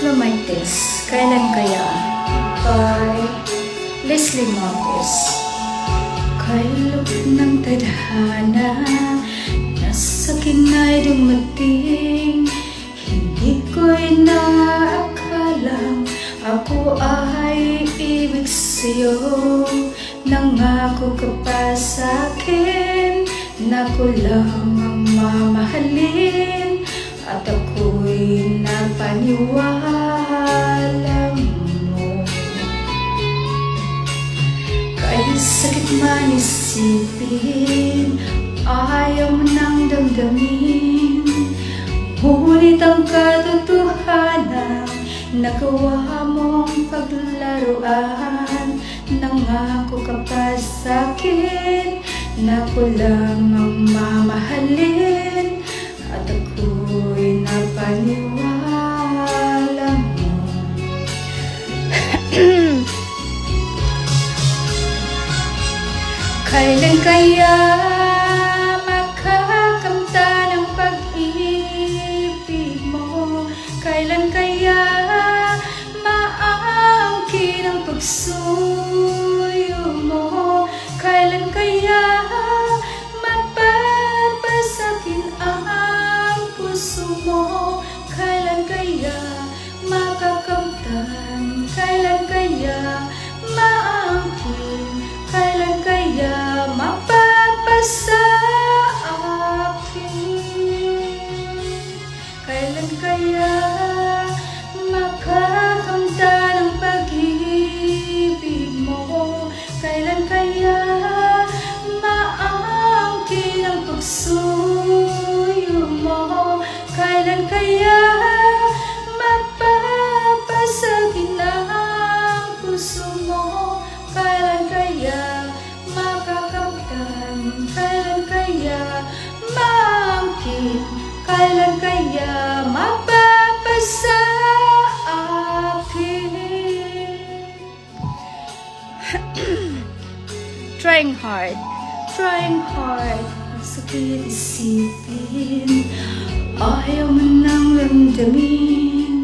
Lumightes, Kailan Kaya? By Leslie Montes. Kailog ng tadhana, nasa kina'y dumating. Hindi ko'y naakalang ako ay ibig sa'yo. Nangako ka pa sa'kin na ko lang ang mamahalin, at ako'y napaniwala mo. Kahit sakit man isipin, ayaw mo nang damdamin, ngunit ang katotohanan nagawa mong paglaruan. Nangako ka pa sa'kin na ko lang ang mamahalin, at ako'y napaniwala mo. Kailan kaya makakamta ng pag-ibig mo? Kailan kaya maangkin ang pagsuyo mo? Kailan kaya mapapasakin ang puso mo? Kailan kaya makakamtan? Kailan kaya maangkin? Kailan kaya mapapasa akin? Kailan kaya makakamta ng pag-ibig mo? Kailan kaya maangkin ang pagsuyo mo? Kailan kaya mapapasakin ang puso mo? Kailan kaya makakamtan? Kailan kaya maangkin? Kailan kaya mapapasa akin? Trying hard, sakit isipin, ayaw mo nang ramdamin,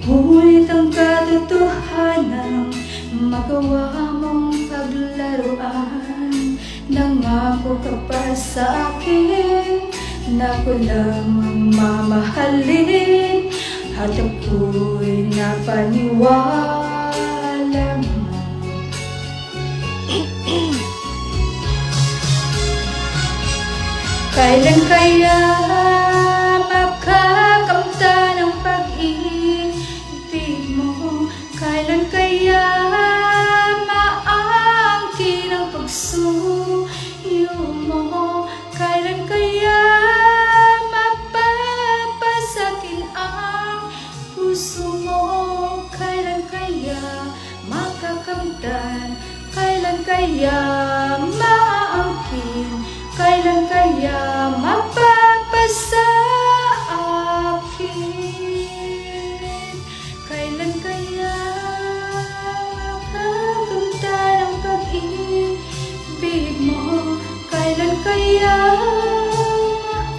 ngunit ang katotohanan magawa mong paglaruan. Nangako ka pa sa akin na ko lang ang mamahalin, at ako'y napaniwala mo. Kailan kaya makakamta ng pag-ibig mo? Kailan kaya maangkin ang pagsuyo mo? Kailan kaya mapapasakin ang puso mo? Kailan kaya makakamtan? Kailan kaya maangkin? Kailan kaya mapapasa akin? Kailan kaya makakamta ng pag-ibig mo? Kailan kaya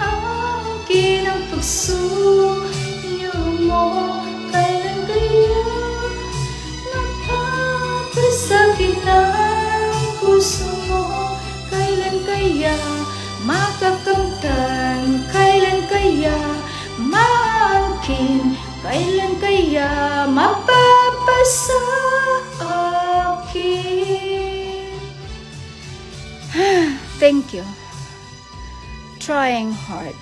maangkin ang pagsuyo mo? Kailan kaya mapapasakin ang puso mo? Kailan kaya makakamtan? Kailan kaya maangkin? Kailan kaya mapapasa akin? Thank you. Trying hard.